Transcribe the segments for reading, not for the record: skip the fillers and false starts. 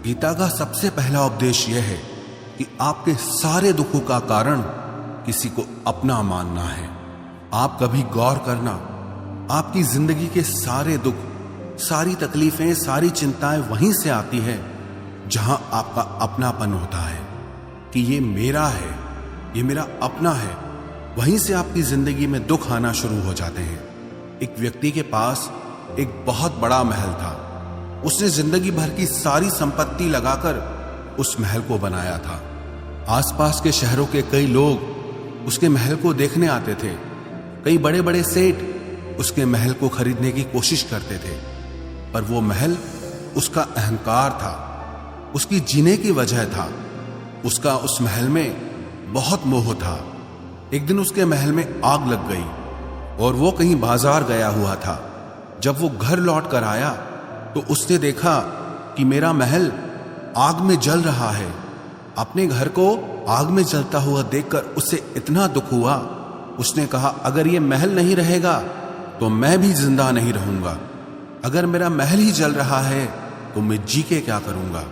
गीता का सबसे पहला उपदेश यह है कि आपके सारे दुखों का कारण किसी को अपना मानना है। आप कभी गौर करना, आपकी जिंदगी के सारे दुख, सारी तकलीफें, सारी चिंताएं वहीं से आती है जहां आपका अपनापन होता है कि ये मेरा है, ये मेरा अपना है। वहीं से आपकी जिंदगी में दुख आना शुरू हो जाते हैं। एक व्यक्ति के पास एक बहुत बड़ा महल था। उसने जिंदगी भर की सारी संपत्ति लगाकर उस महल को बनाया था। आसपास के शहरों के कई लोग उसके महल को देखने आते थे। कई बड़े बड़े सेठ उसके महल को खरीदने की कोशिश करते थे, पर वो महल उसका अहंकार था, उसकी जीने की वजह था। उसका उस महल में बहुत मोह था। एक दिन उसके महल में आग लग गई और वो कहीं बाजार गया हुआ था। जब वो घर लौट कर आया तो उसने देखा कि मेरा महल आग में जल रहा है। अपने घर को आग में जलता हुआ देखकर उसे इतना दुख हुआ। उसने कहा, अगर ये महल नहीं रहेगा तो मैं भी जिंदा नहीं रहूंगा। अगर मेरा महल ही जल रहा है तो मैं जी के क्या करूंगा।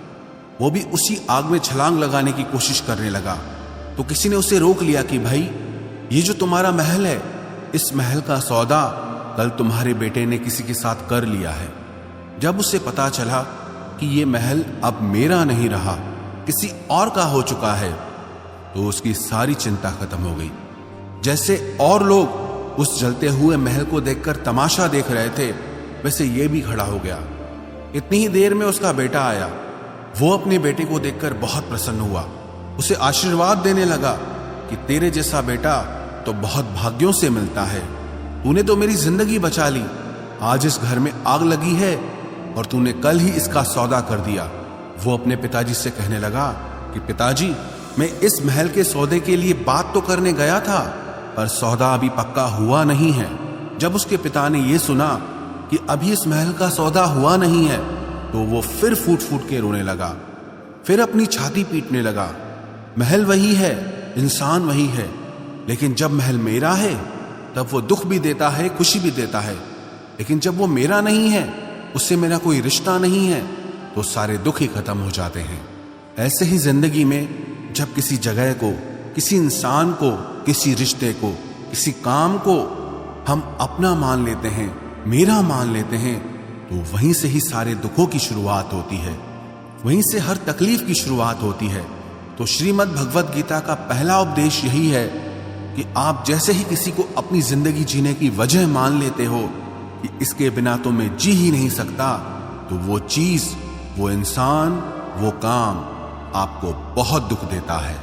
वो भी उसी आग में छलांग लगाने की कोशिश करने लगा तो किसी ने उसे रोक लिया कि भाई, ये जो तुम्हारा महल है, इस महल का सौदा कल तुम्हारे बेटे ने किसी के साथ कर लिया है। जब उसे पता चला कि ये महल अब मेरा नहीं रहा, किसी और का हो चुका है, तो उसकी सारी चिंता खत्म हो गई। जैसे और लोग उस जलते हुए महल को देखकर तमाशा देख रहे थे, वैसे ये भी खड़ा हो गया। इतनी ही देर में उसका बेटा आया। वो अपने बेटे को देखकर बहुत प्रसन्न हुआ। उसे आशीर्वाद देने लगा कि तेरे जैसा बेटा तो बहुत भाग्यों से मिलता है। तूने तो मेरी जिंदगी बचा ली। आज इस घर में आग लगी है और तूने कल ही इसका सौदा कर दिया। वो अपने पिताजी से कहने लगा कि पिताजी, मैं इस महल के सौदे के लिए बात तो करने गया था, पर सौदा अभी पक्का हुआ नहीं है। जब उसके पिता ने यह सुना कि अभी इस महल का सौदा हुआ नहीं है तो वो फिर फूट फूट के रोने लगा, फिर अपनी छाती पीटने लगा। महल वही है, इंसान वही है, लेकिन जब महल मेरा है तब वो दुख भी देता है, खुशी भी देता है। लेकिन जब वो मेरा नहीं है, उससे मेरा कोई रिश्ता नहीं है, तो सारे दुख ही खत्म हो जाते हैं। ऐसे ही जिंदगी में जब किसी जगह को, किसी इंसान को, किसी रिश्ते को, किसी काम को हम अपना मान लेते हैं, मेरा मान लेते हैं, तो वहीं से ही सारे दुखों की शुरुआत होती है, वहीं से हर तकलीफ की शुरुआत होती है। तो श्रीमद् भगवत गीता का पहला उपदेश यही है कि आप जैसे ही किसी को अपनी जिंदगी जीने की वजह मान लेते हो कि इसके बिना तो मैं जी ही नहीं सकता, तो वो चीज, वो इंसान, वो काम आपको बहुत दुख देता है।